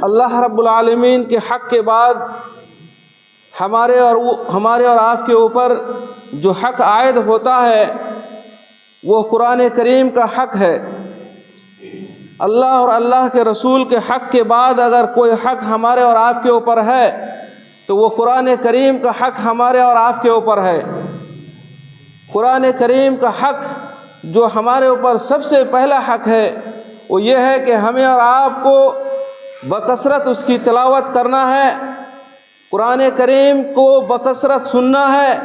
اللہ رب العالمین کے حق کے بعد ہمارے اور آپ کے اوپر جو حق عائد ہوتا ہے وہ قرآن کریم کا حق ہے۔ اللہ اور اللہ کے رسول کے حق کے بعد اگر کوئی حق ہمارے اور آپ کے اوپر ہے تو وہ قرآن کریم کا حق ہمارے اور آپ کے اوپر ہے۔ قرآن کریم کا حق جو ہمارے اوپر سب سے پہلا حق ہے وہ یہ ہے کہ ہمیں اور آپ کو بکثرت اس کی تلاوت کرنا ہے، قرآن کریم کو بکثرت سننا ہے۔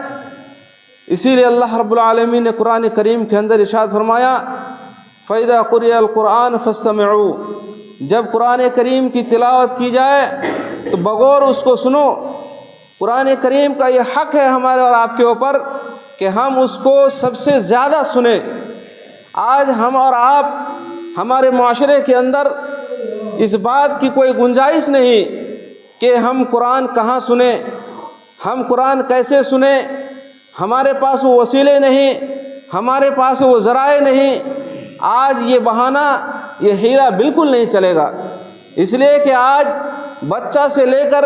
اسی لیے اللہ رب العالمین نے قرآن کریم کے اندر ارشاد فرمایا فَإِذَا قُرِئَ الْقُرْآنُ فَاسْتَمِعُوا، جب قرآن کریم کی تلاوت کی جائے تو بغور اس کو سنو۔ قرآن کریم کا یہ حق ہے ہمارے اور آپ کے اوپر کہ ہم اس کو سب سے زیادہ سنیں۔ آج ہم اور آپ ہمارے معاشرے کے اندر اس بات کی کوئی گنجائش نہیں کہ ہم قرآن کہاں سنیں، ہم قرآن کیسے سنیں۔ ہمارے پاس وہ وسیلے نہیں، ہمارے پاس وہ ذرائع نہیں۔ آج یہ بہانہ، یہ ہیرا بالکل نہیں چلے گا، اس لیے کہ آج بچہ سے لے کر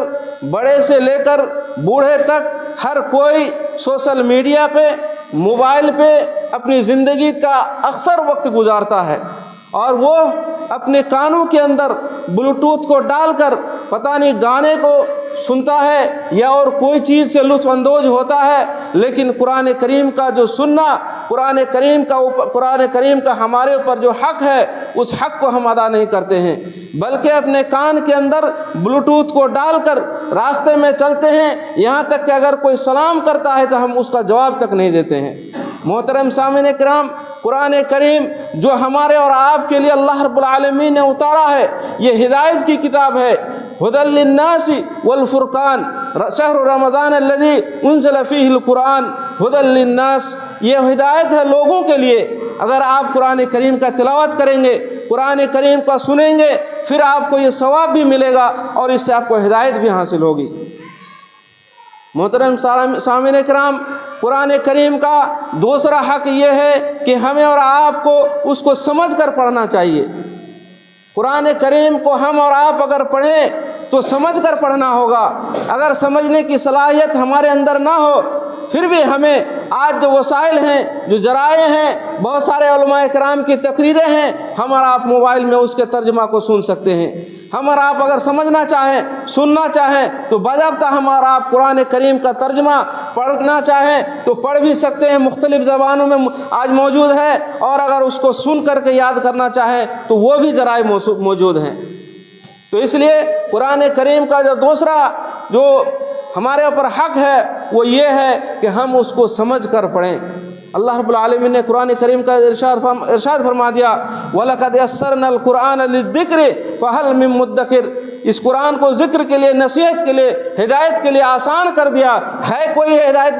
بڑے سے لے کر بوڑھے تک ہر کوئی سوشل میڈیا پہ، موبائل پہ اپنی زندگی کا اکثر وقت گزارتا ہے، اور وہ اپنے کانوں کے اندر بلوٹوتھ کو ڈال کر پتہ نہیں گانے کو سنتا ہے یا اور کوئی چیز سے لطف اندوز ہوتا ہے، لیکن قرآن کریم کا جو سننا، قرآن کریم کا ہمارے اوپر جو حق ہے اس حق کو ہم ادا نہیں کرتے ہیں، بلکہ اپنے کان کے اندر بلوٹوتھ کو ڈال کر راستے میں چلتے ہیں، یہاں تک کہ اگر کوئی سلام کرتا ہے تو ہم اس کا جواب تک نہیں دیتے ہیں۔ محترم سامعین کرام، قرآن کریم جو ہمارے اور آپ کے لیے اللہ رب العالمین نے اتارا ہے یہ ہدایت کی کتاب ہے۔ ہدی للناس والفرقان، شہر رمضان الذی انزل فیہ القرآن ہدی للناس، یہ ہدایت ہے لوگوں کے لیے۔ اگر آپ قرآن کریم کا تلاوت کریں گے، قرآن کریم کا سنیں گے، پھر آپ کو یہ ثواب بھی ملے گا اور اس سے آپ کو ہدایت بھی حاصل ہوگی۔ محترم سامعین کرام، قرآن کریم کا دوسرا حق یہ ہے کہ ہمیں اور آپ کو اس کو سمجھ کر پڑھنا چاہیے۔ قرآن کریم کو ہم اور آپ اگر پڑھیں تو سمجھ کر پڑھنا ہوگا۔ اگر سمجھنے کی صلاحیت ہمارے اندر نہ ہو پھر بھی ہمیں آج جو وسائل ہیں، جو ذرائع ہیں، بہت سارے علماء کرام کی تقریریں ہیں، ہم اور آپ موبائل میں اس کے ترجمہ کو سن سکتے ہیں۔ ہم اور آپ اگر سمجھنا چاہیں، سننا چاہیں تو باضابطہ ہم اور آپ قرآن کریم کا ترجمہ پڑھنا چاہیں تو پڑھ بھی سکتے ہیں، مختلف زبانوں میں آج موجود ہے، اور اگر اس کو سن کر کے یاد کرنا چاہیں تو وہ بھی ذرائع موجود ہیں۔ تو اس لیے قرآن کریم کا جو دوسرا جو ہمارے اوپر حق ہے وہ یہ ہے کہ ہم اس کو سمجھ کر پڑھیں۔ اللہ رب العالمین نے قرآن کریم کا ارشاد فرما دیا وَلَقَدْ يَسَّرْنَا الْقُرْآنَ لِلذِّكْرِ فَهَلْ مِن مُدَّكِرٍ، اس قرآن کو ذکر کے لیے، نصیحت کے لیے، ہدایت کے لیے آسان کر دیا ہے۔ کوئی ہدایت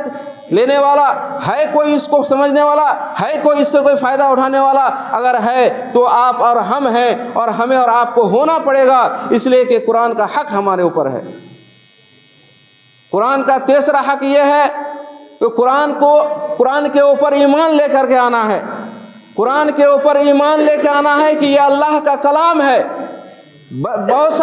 لینے والا ہے، کوئی اس کو سمجھنے والا ہے، کوئی اس سے کوئی فائدہ اٹھانے والا اگر ہے تو آپ اور ہم ہیں، اور ہمیں اور آپ کو ہونا پڑے گا، اس لیے کہ قرآن کا حق ہمارے اوپر ہے۔ قرآن کا تیسرا حق یہ ہے کہ قرآن کے اوپر ایمان لے کر کے آنا ہے۔ قرآن کے اوپر ایمان لے کے آنا ہے کہ یہ اللہ کا کلام ہے۔ بہت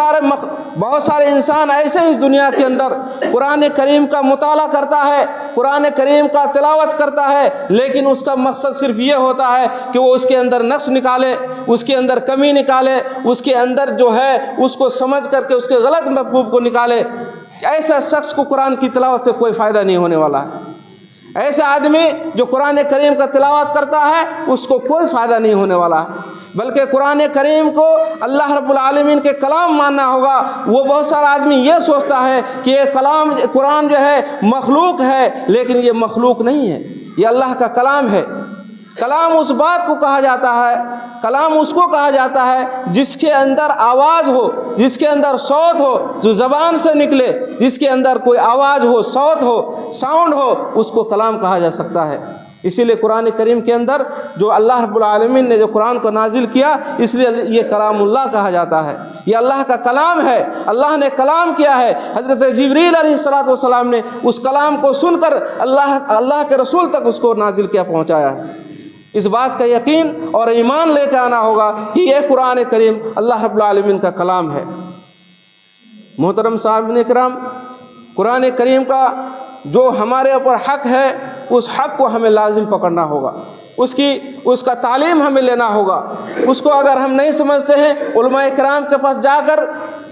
سارے انسان ایسے اس دنیا کے اندر قرآن کریم کا مطالعہ کرتا ہے، قرآن کریم کا تلاوت کرتا ہے، لیکن اس کا مقصد صرف یہ ہوتا ہے کہ وہ اس کے اندر نقص نکالے، اس کے اندر کمی نکالے، اس کے اندر جو ہے اس کو سمجھ کر کے اس کے غلط مفہوم کو نکالے۔ ایسا شخص کو قرآن کی تلاوت سے کوئی فائدہ نہیں ہونے والا ہے۔ ایسے آدمی جو قرآن کریم کا تلاوت کرتا ہے اس کو کوئی فائدہ نہیں ہونے والا ہے، بلکہ قرآن کریم کو اللہ رب العالمین کے کلام ماننا ہوگا۔ وہ بہت سارا آدمی یہ سوچتا ہے کہ یہ قرآن جو ہے مخلوق ہے، لیکن یہ مخلوق نہیں ہے، یہ اللہ کا کلام ہے۔ کلام اس بات کو کہا جاتا ہے، کلام اس کو کہا جاتا ہے جس کے اندر آواز ہو، جس کے اندر صوت ہو، جو زبان سے نکلے، جس کے اندر کوئی آواز ہو، صوت ہو، ساؤنڈ ہو، اس کو کلام کہا جا سکتا ہے۔ اسی لیے قرآن کریم کے اندر جو اللہ رب العالمین نے جو قرآن کو نازل کیا، اس لیے یہ کلام اللہ کہا جاتا ہے، یہ اللہ کا کلام ہے، اللہ نے کلام کیا ہے۔ حضرت جبریل علیہ السلام نے اس کلام کو سن کر اللہ کے رسول تک اس کو نازل کیا، پہنچایا ہے۔ اس بات کا یقین اور ایمان لے کے آنا ہوگا کہ یہ قرآن کریم اللہ رب العالمین کا کلام ہے۔ محترم صاحبین کرام، قرآن کریم کا جو ہمارے اوپر حق ہے اس حق کو ہمیں لازم پکڑنا ہوگا، اس کا تعلیم ہمیں لینا ہوگا۔ اس کو اگر ہم نہیں سمجھتے ہیں، علماء کرام کے پاس جا کر،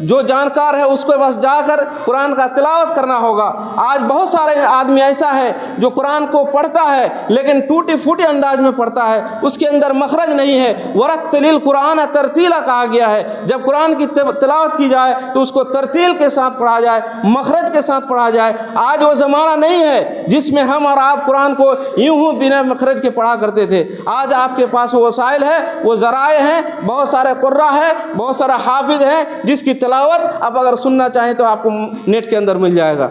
جو جانکار ہے اس کے پاس جا کر قرآن کا تلاوت کرنا ہوگا۔ آج بہت سارے آدمی ایسا ہے جو قرآن کو پڑھتا ہے لیکن ٹوٹی پھوٹی انداز میں پڑھتا ہے، اس کے اندر مخرج نہیں ہے۔ ورتل القرآن ترتیلا کہا گیا ہے، جب قرآن کی تلاوت کی جائے تو اس کو ترتیل کے ساتھ پڑھا جائے، مخرج کے ساتھ پڑھا جائے۔ آج وہ زمانہ نہیں ہے جس میں ہم اور آپ قرآن کو یوں بنا مخرج کے پڑھا کرتے تھے۔ آج آپ کے پاس وہ وسائل ہے، وہ ذرائع ہیں، بہت سارے قراء ہیں، بہت سارا حافظ ہیں، جس کی تلاوت آپ اگر سننا چاہیں تو آپ کو نیٹ کے اندر مل جائے گا۔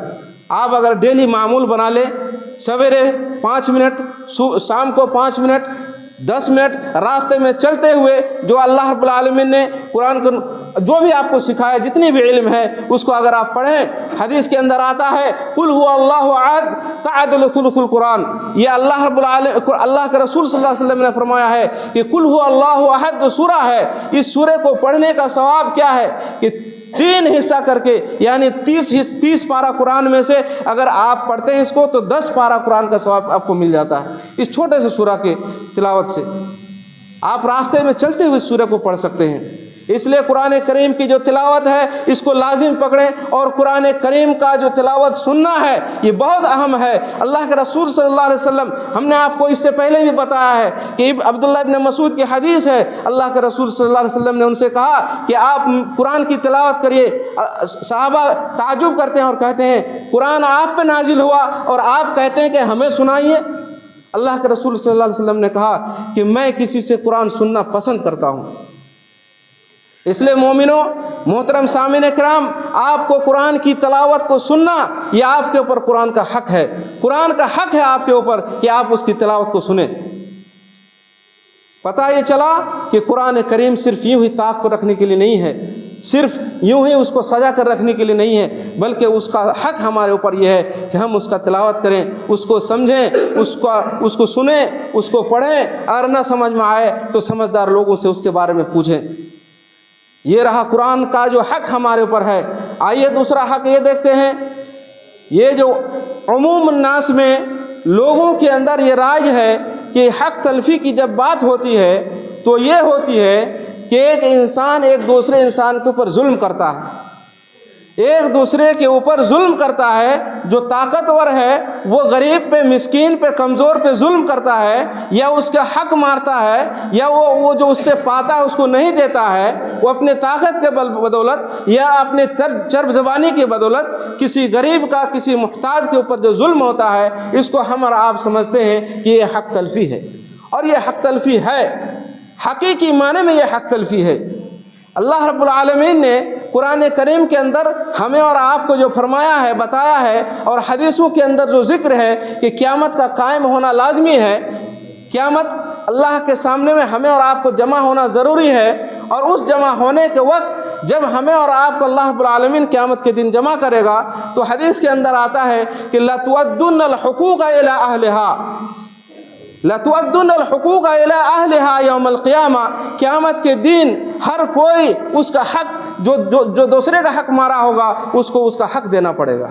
آپ اگر ڈیلی معمول بنا لیں، سویرے 5 منٹ، شام کو 5 منٹ، 10 منٹ راستے میں چلتے ہوئے جو اللہ رب العالمین نے قرآن کو جو بھی آپ کو سکھایا، جتنی بھی علم ہے اس کو اگر آپ پڑھیں، حدیث کے اندر آتا ہے قل هو اللہ احد تعدل ثلث القرآن، یہ اللہ رب العالمین، اللہ کے رسول صلی اللہ علیہ وسلم نے فرمایا ہے کہ قل هو اللہ احد جو سورہ ہے، اس سورے کو پڑھنے کا ثواب کیا ہے کہ 3 حصہ کر کے، یعنی 30 پارہ قرآن میں سے اگر آپ پڑھتے ہیں اس کو تو 10 پارہ قرآن کا ثواب آپ کو مل جاتا ہے اس چھوٹے سے سورہ کے تلاوت سے۔ آپ راستے میں چلتے ہوئے سورہ کو پڑھ سکتے ہیں۔ اس لیے قرآن کریم کی جو تلاوت ہے اس کو لازم پکڑیں، اور قرآن کریم کا جو تلاوت سننا ہے یہ بہت اہم ہے۔ اللہ کے رسول صلی اللہ علیہ وسلم، ہم نے آپ کو اس سے پہلے بھی بتایا ہے کہ عبداللہ ابن مسعود کی حدیث ہے، اللہ کے رسول صلی اللہ علیہ وسلم نے ان سے کہا کہ آپ قرآن کی تلاوت کریے۔ صحابہ تعجب کرتے ہیں اور کہتے ہیں قرآن آپ پہ نازل ہوا اور آپ کہتے ہیں کہ ہمیں سنائیے۔ اللہ کے رسول صلی اللہ علیہ وسلم نے کہا کہ میں کسی سے قرآن سننا پسند کرتا ہوں۔ اس لیے مومنوں، محترم سامعین کرام، آپ کو قرآن کی تلاوت کو سننا یہ آپ کے اوپر قرآن کا حق ہے۔ قرآن کا حق ہے آپ کے اوپر کہ آپ اس کی تلاوت کو سنیں۔ پتہ یہ چلا کہ قرآن کریم صرف یوں ہی طاق پر رکھنے کے لیے نہیں ہے، صرف یوں ہی اس کو سجا کر رکھنے کے لیے نہیں ہے، بلکہ اس کا حق ہمارے اوپر یہ ہے کہ ہم اس کا تلاوت کریں، اس کو سمجھیں، اس کو سنیں، اس کو پڑھیں۔ اگر نہ سمجھ میں آئے تو سمجھدار لوگوں سے اس کے بارے میں پوچھیں۔ یہ رہا قرآن کا جو حق ہمارے اوپر ہے۔ آئیے دوسرا حق یہ دیکھتے ہیں، یہ جو عموم الناس میں لوگوں کے اندر یہ رائج ہے کہ حق تلفی کی جب بات ہوتی ہے تو یہ ہوتی ہے کہ ایک انسان ایک دوسرے انسان کے اوپر ظلم کرتا ہے، ایک دوسرے کے اوپر ظلم کرتا ہے۔ جو طاقتور ہے وہ غریب پہ، مسکین پہ، کمزور پہ ظلم کرتا ہے، یا اس کا حق مارتا ہے، یا وہ جو اس سے پاتا ہے اس کو نہیں دیتا ہے، وہ اپنے طاقت کے بدولت یا اپنے چرب زبانی کی بدولت کسی غریب کا، کسی محتاج کے اوپر جو ظلم ہوتا ہے، اس کو ہم اور آپ سمجھتے ہیں کہ یہ حق تلفی ہے، اور یہ حق تلفی ہے، حقیقی معنی میں یہ حق تلفی ہے۔ اللہ رب العالمین نے قرآن کریم کے اندر ہمیں اور آپ کو جو فرمایا ہے، بتایا ہے، اور حدیثوں کے اندر جو ذکر ہے کہ قیامت کا قائم ہونا لازمی ہے، قیامت اللہ کے سامنے میں ہمیں اور آپ کو جمع ہونا ضروری ہے، اور اس جمع ہونے کے وقت جب ہمیں اور آپ کو اللہ رب العالمین قیامت کے دن جمع کرے گا تو حدیث کے اندر آتا ہے کہ لَتُؤَدُّنَّ الْحُقُوقَ إِلَىٰ أَهْلِهَا، لَتُؤَدُّنَّ الْحُقُوقَ إِلَىٰ أَهْلِهَا يَوْمَ الْقِيَامَةِ، قیامت کے دن ہر کوئی اس کا حق، جو دوسرے کا حق مارا ہوگا اس کو اس کا حق دینا پڑے گا۔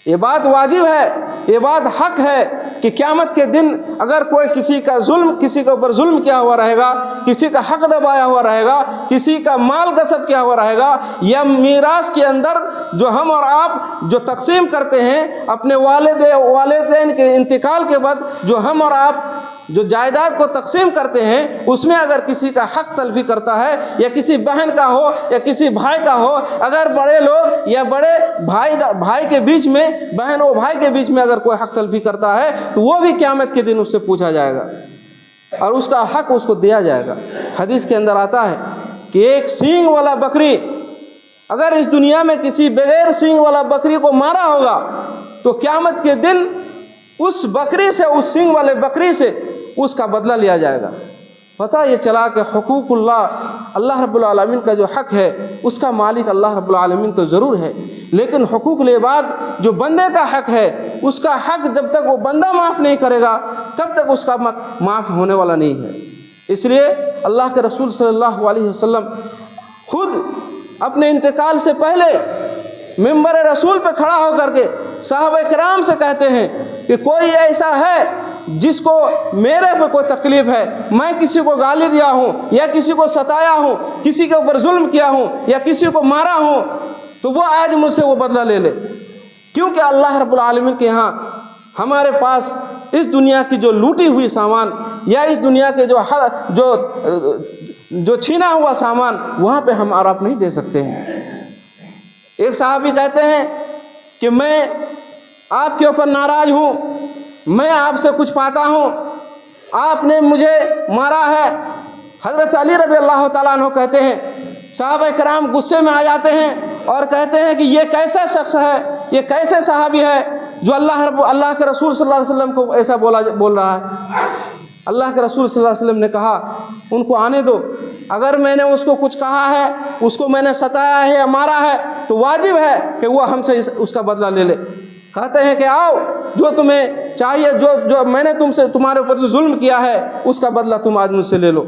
یہ بات واجب ہے، یہ بات حق ہے کہ قیامت کے دن اگر کوئی کسی کے اوپر ظلم کیا ہوا رہے گا، کسی کا حق دبایا ہوا رہے گا، کسی کا مال غصب کیا ہوا رہے گا، یا میراث کے اندر جو ہم اور آپ جو تقسیم کرتے ہیں اپنے والدین کے انتقال کے بعد، جو ہم اور آپ جو جائیداد کو تقسیم کرتے ہیں، اس میں اگر کسی کا حق تلفی کرتا ہے، یا کسی بہن کا ہو یا کسی بھائی کا ہو، اگر بڑے لوگ یا بڑے بھائی کے بیچ میں، بہن و بھائی کے بیچ میں اگر کوئی حق تلفی کرتا ہے تو وہ بھی قیامت کے دن اس سے پوچھا جائے گا اور اس کا حق اس کو دیا جائے گا۔ حدیث کے اندر آتا ہے کہ ایک سینگ والا بکری اگر اس دنیا میں کسی بغیر سینگ والا بکری کو مارا ہوگا تو قیامت کے دن اس بکری سے، اس سینگ والے بکری سے اس کا بدلہ لیا جائے گا۔ پتہ یہ چلا کہ حقوق اللہ رب العالمین کا جو حق ہے اس کا مالک اللہ رب العالمین تو ضرور ہے، لیکن حقوق العباد جو بندے کا حق ہے، اس کا حق جب تک وہ بندہ معاف نہیں کرے گا تب تک اس کا معاف ہونے والا نہیں ہے۔ اس لیے اللہ کے رسول صلی اللہ علیہ وسلم خود اپنے انتقال سے پہلے منبر رسول پہ کھڑا ہو کر کے صحابہ کرام سے کہتے ہیں کہ کوئی ایسا ہے جس کو میرے پہ کوئی تکلیف ہے، میں کسی کو گالی دیا ہوں یا کسی کو ستایا ہوں، کسی کے اوپر ظلم کیا ہوں یا کسی کو مارا ہوں، تو وہ آج مجھ سے وہ بدلہ لے لے۔ کیونکہ اللہ رب العالمین کے ہاں ہمارے پاس اس دنیا کی جو لوٹی ہوئی سامان یا اس دنیا کے جو چھینا ہوا سامان وہاں پہ ہم اور آپ نہیں دے سکتے ہیں۔ ایک صحابی کہتے ہیں کہ میں آپ کے اوپر ناراض ہوں، میں آپ سے کچھ پاتا ہوں، آپ نے مجھے مارا ہے۔ حضرت علی رضی اللہ تعالیٰ عنہ کہتے ہیں صحابہ کرام غصے میں آ جاتے ہیں اور کہتے ہیں کہ یہ کیسا شخص ہے، یہ کیسے صحابی ہے جو اللہ کے رسول صلی اللہ علیہ وسلم کو ایسا بول رہا ہے۔ اللہ کے رسول صلی اللہ علیہ وسلم نے کہا ان کو آنے دو، اگر میں نے اس کو کچھ کہا ہے، اس کو میں نے ستایا ہے یا مارا ہے تو واجب ہے کہ وہ ہم سے اس کا بدلہ لے لے۔ کہتے ہیں کہ آؤ، جو تمہیں چاہیے، جو میں نے تمہارے اوپر جو ظلم کیا ہے اس کا بدلہ تم آج مجھ سے لے لو۔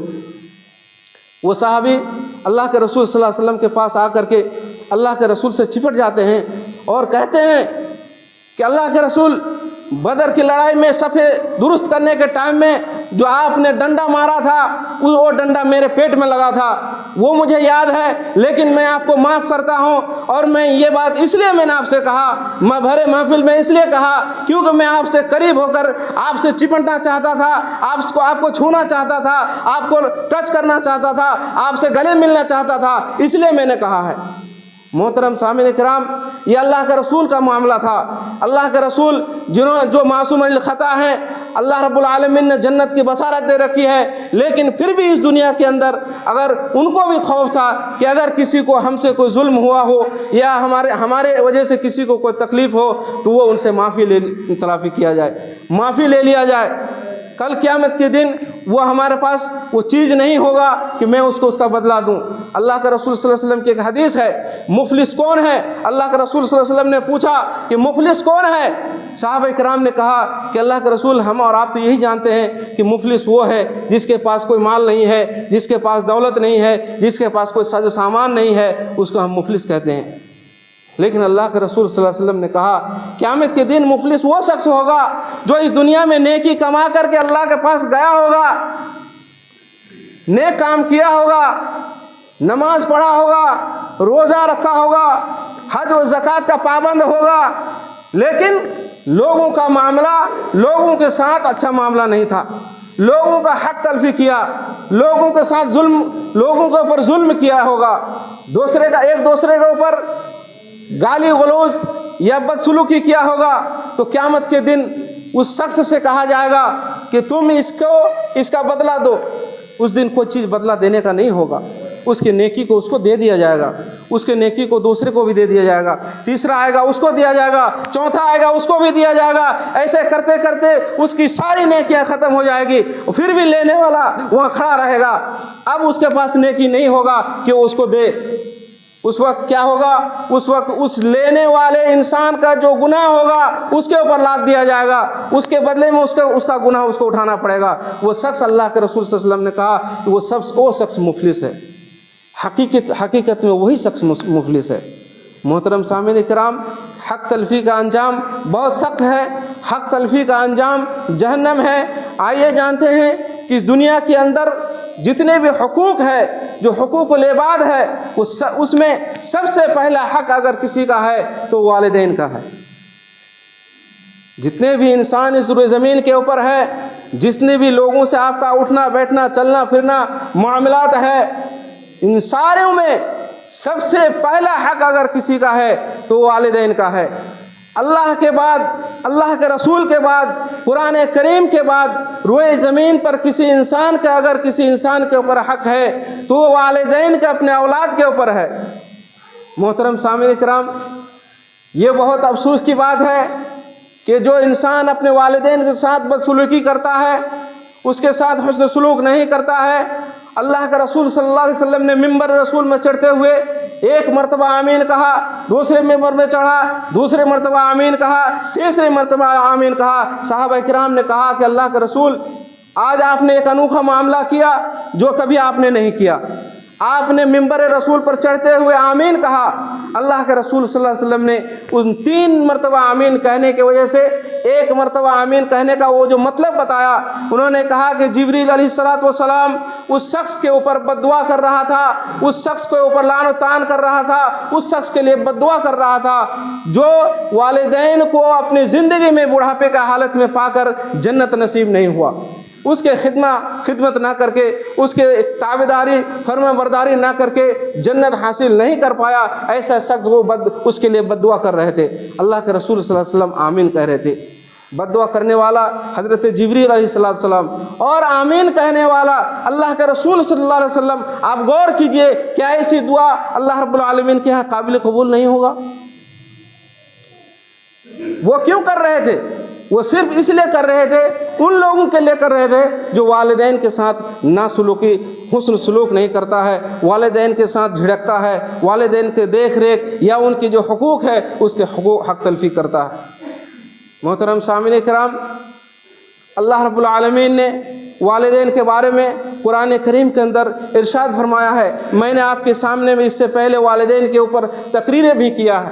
وہ صحابی اللہ کے رسول صلی اللہ علیہ وسلم کے پاس آ کر کے اللہ کے رسول سے چپٹ جاتے ہیں اور کہتے ہیں کہ اللہ کے رسول، بدر کی لڑائی میں صفے درست کرنے کے ٹائم میں جو آپ نے ڈنڈا مارا تھا وہ ڈنڈا میرے پیٹ میں لگا تھا، وہ مجھے یاد ہے، لیکن میں آپ کو معاف کرتا ہوں، اور میں یہ بات اس لیے میں نے آپ سے کہا، میں بھرے محفل میں اس لیے کہا کیونکہ میں آپ سے قریب ہو کر آپ سے چپٹنا چاہتا تھا، آپ کو چھونا چاہتا تھا، آپ کو ٹچ کرنا چاہتا تھا، آپ سے گلے ملنا چاہتا تھا، اس لیے میں نے کہا ہے۔ محترم سامعین کرام، یہ اللہ کے رسول کا معاملہ تھا۔ اللہ کے رسول جو معصوم الخطا ہیں، اللہ رب العالمین نے جنت کی بشارت دے رکھی ہے، لیکن پھر بھی اس دنیا کے اندر اگر ان کو بھی خوف تھا کہ اگر کسی کو ہم سے کوئی ظلم ہوا ہو یا ہمارے وجہ سے کسی کو کوئی تکلیف ہو تو وہ ان سے معافی کیا جائے، معافی لے لیا جائے۔ کل قیامت کے دن وہ ہمارے پاس وہ چیز نہیں ہوگا کہ میں اس کو اس کا بدلہ دوں۔ اللہ کے رسول صلی اللہ علیہ وسلم کی ایک حدیث ہے، مفلس کون ہے؟ اللہ کے رسول صلی اللہ علیہ وسلم نے پوچھا کہ مفلس کون ہے؟ صحابہ کرام نے کہا کہ اللہ کے رسول، ہم اور آپ تو یہی جانتے ہیں کہ مفلس وہ ہے جس کے پاس کوئی مال نہیں ہے، جس کے پاس دولت نہیں ہے، جس کے پاس کوئی ساز و سامان نہیں ہے، اس کو ہم مفلس کہتے ہیں۔ لیکن اللہ کے رسول صلی اللہ علیہ وسلم نے کہا قیامت کے دن مفلس وہ شخص ہوگا جو اس دنیا میں نیکی کما کر کے اللہ کے پاس گیا ہوگا، نیک کام کیا ہوگا، نماز پڑھا ہوگا، روزہ رکھا ہوگا، حج و زکوٰۃ کا پابند ہوگا، لیکن لوگوں کا معاملہ، لوگوں کے ساتھ اچھا معاملہ نہیں تھا، لوگوں کا حق تلفی کیا، لوگوں کے ساتھ ظلم، لوگوں کے اوپر ظلم کیا ہوگا، ایک دوسرے کے اوپر گالی غلوظ یا بدسلوکی کیا ہوگا، تو قیامت کے دن اس شخص سے کہا جائے گا کہ تم اس کا بدلہ دو۔ اس دن کوئی چیز بدلہ دینے کا نہیں ہوگا، اس کے نیکی کو اس کو دے دیا جائے گا، اس کے نیکی کو دوسرے کو بھی دے دیا جائے گا، تیسرا آئے گا اس کو دیا جائے گا، چوتھا آئے گا اس کو بھی دیا جائے گا، ایسے کرتے کرتے اس کی ساری نیکیاں ختم ہو جائے گی، پھر بھی لینے والا وہاں کھڑا رہے گا۔ اب اس کے پاس نیکی نہیں ہوگا کہ وہ اس کو دے۔ اس وقت کیا ہوگا؟ اس وقت اس لینے والے انسان کا جو گناہ ہوگا اس کے اوپر لاد دیا جائے گا، اس کے بدلے میں اس کا گناہ اس کو اٹھانا پڑے گا۔ وہ شخص، اللہ کے رسول صلی اللہ علیہ وسلم نے کہا کہ وہ شخص مفلس ہے۔ حقیقت میں وہی شخص مفلس ہے۔ محترم سامعین کرام، حق تلفی کا انجام بہت سخت ہے، حق تلفی کا انجام جہنم ہے۔ آئیے جانتے ہیں کہ اس دنیا کے اندر جتنے بھی حقوق ہے، جو حقوق العباد ہے، اس میں سب سے پہلا حق اگر کسی کا ہے تو والدین کا ہے۔ جتنے بھی انسان اس روئے زمین کے اوپر ہے، جتنے بھی لوگوں سے آپ کا اٹھنا بیٹھنا چلنا پھرنا معاملات ہے، ان ساروں میں سب سے پہلا حق اگر کسی کا ہے تو والدین کا ہے۔ اللہ کے بعد، اللہ کے رسول کے بعد، قرآن کریم کے بعد روئے زمین پر کسی انسان کا اگر کسی انسان کے اوپر حق ہے تو وہ والدین کے اپنے اولاد کے اوپر ہے۔ محترم سامعین کرام، یہ بہت افسوس کی بات ہے کہ جو انسان اپنے والدین کے ساتھ بدسلوکی کرتا ہے، اس کے ساتھ حسن سلوک نہیں کرتا ہے، اللہ کے رسول صلی اللہ علیہ وسلم نے ممبر رسول میں چڑھتے ہوئے ایک مرتبہ آمین کہا، دوسرے ممبر میں چڑھا، دوسرے مرتبہ آمین کہا، تیسرے مرتبہ آمین کہا۔ صحابہ کرام نے کہا کہ اللہ کے رسول، آج آپ نے ایک انوکھا معاملہ کیا جو کبھی آپ نے نہیں کیا۔ آپ نے منبر رسول پر چڑھتے ہوئے آمین کہا۔ اللہ کے رسول صلی اللہ علیہ وسلم نے ان 3 مرتبہ آمین کہنے کی وجہ سے ایک مرتبہ آمین کہنے کا وہ جو مطلب بتایا، انہوں نے کہا کہ جبریل علیہ السلام اس شخص کے اوپر بد دعا کر رہا تھا، اس شخص کے اوپر لعن و طعن کر رہا تھا، اس شخص کے لیے بد دعا کر رہا تھا جو والدین کو اپنی زندگی میں بڑھاپے کا حالت میں پا کر جنت نصیب نہیں ہوا، اس کے خدمت نہ کر کے، اس کے تابعداری فرما برداری نہ کر کے جنت حاصل نہیں کر پایا، ایسا شخص وہ اس کے لیے بد دعا کر رہے تھے۔ اللہ کے رسول صلی اللہ علیہ وسلم آمین کہہ رہے تھے۔ بد دعا کرنے والا حضرت جبریل علیہ السلام اور آمین کہنے والا اللہ کے رسول صلی اللہ علیہ وسلم۔ آپ غور کیجئے، کیا ایسی دعا اللہ رب العالمین کے ہاں قابل قبول نہیں ہوگا؟ وہ کیوں کر رہے تھے؟ وہ صرف اس لیے کر رہے تھے، ان لوگوں کے لیے کر رہے تھے جو والدین کے ساتھ حسن سلوک نہیں کرتا ہے، والدین کے ساتھ جھڑکتا ہے، والدین کے دیکھ ریکھ یا ان کی جو حقوق ہے اس کے حق تلفی کرتا ہے۔ محترم سامعین کرام، اللہ رب العالمین نے والدین کے بارے میں قرآن کریم کے اندر ارشاد فرمایا ہے۔ میں نے آپ کے سامنے میں اس سے پہلے والدین کے اوپر تقریریں بھی کیا ہے۔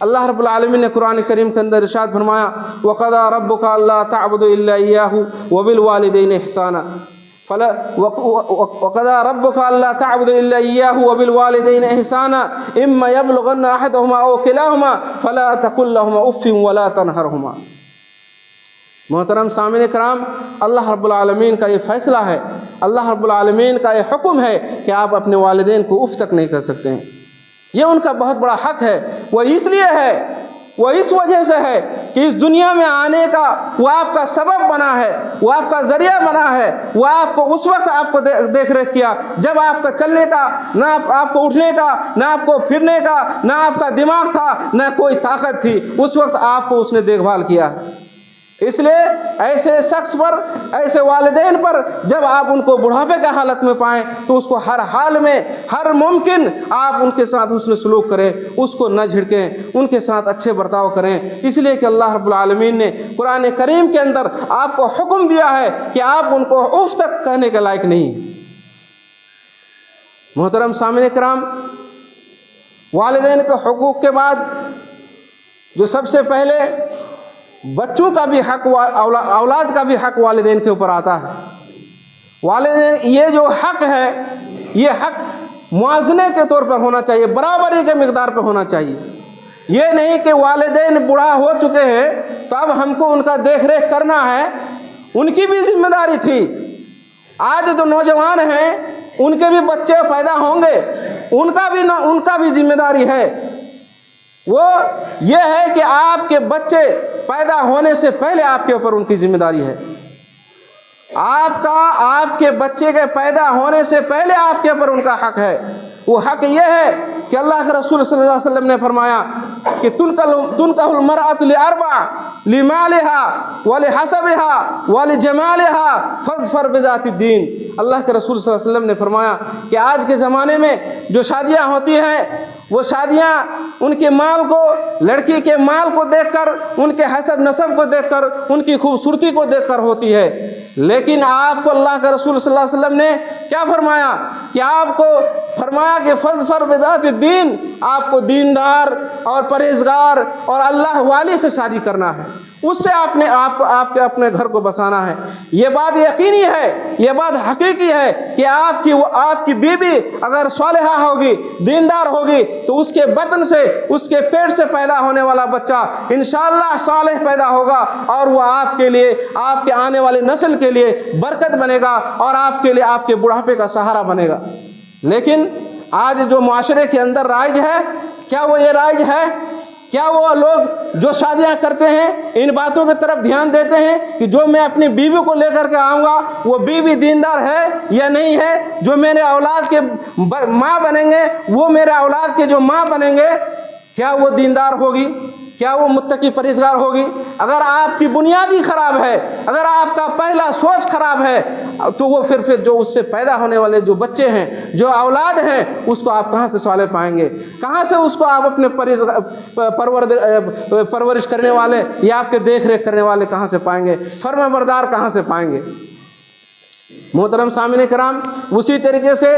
اللہ رب العالمین نے قرآن کریم کے اندر ارشاد فرمایا، وَقَضَىٰ رَبُّكَ أَلَّا تَعْبُدُوا إِلَّا إِيَّاهُ وَبِالْوَالِدَيْنِ إِحْسَانًا وَقَضَىٰ رَبُّكَ أَلَّا تَعْبُدُوا إِلَّا إِيَّاهُ وَبِالْوَالِدَيْنِ إِحْسَانًا إِمَّا يَبْلُغَنَّ أَحَدَهُمَا أَوْ كِلَاهُمَا فَلَا تَقُل لَّهُمَا أُفٍّ وَلَا تَنْهَرْهُمَا۔ محترم سامعین کرام، اللہ رب العالمین کا یہ فیصلہ ہے، اللہ رب العالمین کا یہ حکم ہے کہ آپ اپنے والدین کو اف تک نہیں کر سکتے ہیں۔ یہ ان کا بہت بڑا حق ہے۔ وہ اس لیے ہے، وہ اس وجہ سے ہے کہ اس دنیا میں آنے کا وہ آپ کا سبب بنا ہے، وہ آپ کا ذریعہ بنا ہے، وہ آپ کو اس وقت آپ کو دیکھ ریکھ کیا جب آپ کا چلنے کا، نہ آپ کو اٹھنے کا، نہ آپ کو پھرنے کا، نہ آپ کا دماغ تھا، نہ کوئی طاقت تھی، اس وقت آپ کو اس نے دیکھ بھال کیا ہے۔ اس لیے ایسے شخص پر، ایسے والدین پر جب آپ ان کو بڑھاپے کا حالت میں پائیں تو اس کو ہر حال میں، ہر ممکن آپ ان کے ساتھ حسن سلوک کریں، اس کو نہ جھڑکیں، ان کے ساتھ اچھے برتاؤ کریں، اس لیے کہ اللہ رب العالمین نے قرآن کریم کے اندر آپ کو حکم دیا ہے کہ آپ ان کو اف تک کہنے کے لائق نہیں۔ محترم سامعین کرام، والدین کے حقوق کے بعد جو سب سے پہلے بچوں کا بھی حق، اولاد کا بھی حق والدین کے اوپر آتا ہے۔ والدین، یہ جو حق ہے، یہ حق موازنے کے طور پر ہونا چاہیے، برابری کے مقدار پہ ہونا چاہیے۔ یہ نہیں کہ والدین بوڑھا ہو چکے ہیں تو اب ہم کو ان کا دیکھ ریکھ کرنا ہے، ان کی بھی ذمہ داری تھی۔ آج جو نوجوان ہیں ان کے بھی بچے پیدا ہوں گے، ان کا بھی ذمہ داری ہے۔ وہ یہ ہے کہ آپ کے بچے پیدا ہونے سے پہلے آپ کے اوپر ان کی ذمہ داری ہے۔ آپ کے بچے کے پیدا ہونے سے پہلے آپ کے اوپر ان کا حق ہے۔ وہ حق یہ ہے کہ اللہ کے رسول صلی اللہ علیہ وسلم نے فرمایا کہ تنکح المرأة لأربع لمالها ولحسبها ولجمالها فاظفر بذات الدین۔ اللہ کے رسول صلی اللہ علیہ وسلم نے فرمایا کہ آج کے زمانے میں جو شادیاں ہوتی ہیں، وہ شادیاں ان کے مال کو، لڑکی کے مال کو دیکھ کر، ان کے حسب نسب کو دیکھ کر، ان کی خوبصورتی کو دیکھ کر ہوتی ہے۔ لیکن آپ کو اللہ کے رسول صلی اللہ علیہ وسلم نے کیا فرمایا کہ آپ کو فرمایا کہ فاظفر بذات الدین، آپ کو دیندار اور پرہیزگار اور اللہ والی سے شادی کرنا ہے، اس سے آپ کے اپنے گھر کو بسانا ہے۔ یہ بات یقینی ہے، یہ بات حقیقی ہے کہ آپ کی بیوی اگر صالحہ ہوگی، دیندار ہوگی، تو اس کے بطن سے، اس کے پیٹ سے پیدا ہونے والا بچہ انشاءاللہ صالح پیدا ہوگا، اور وہ آپ کے لیے، آپ کے آنے والی نسل کے لیے برکت بنے گا، اور آپ کے لیے آپ کے بڑھاپے کا سہارا بنے گا۔ لیکن آج جو معاشرے کے اندر رائج ہے، کیا وہ یہ رائج ہے؟ کیا وہ لوگ جو شادیاں کرتے ہیں ان باتوں کی طرف دھیان دیتے ہیں کہ جو میں اپنی بیوی کو لے کر کے آؤں گا وہ بیوی دیندار ہے یا نہیں ہے؟ جو میرے اولاد کے ماں بنیں گے، وہ میرے اولاد کے جو ماں بنیں گے، کیا وہ دیندار ہوگی؟ کیا وہ متقی پرہیزگار ہوگی؟ اگر آپ کی بنیادی خراب ہے، اگر آپ کا پہلا سوچ خراب ہے، تو وہ پھر جو اس سے پیدا ہونے والے جو بچے ہیں، جو اولاد ہیں، اس کو آپ کہاں سے صالح پائیں گے؟ کہاں سے اس کو آپ اپنے پرورش کرنے والے یا آپ کے دیکھ ریکھ کرنے والے کہاں سے پائیں گے؟ فرما بردار کہاں سے پائیں گے؟ محترم سامعین کرام، اسی طریقے سے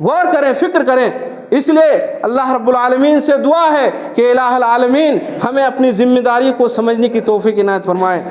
غور کریں، فکر کریں۔ اس لیے اللہ رب العالمین سے دعا ہے کہ الہ العالمین ہمیں اپنی ذمہ داری کو سمجھنے کی توفیق عنایت فرمائے۔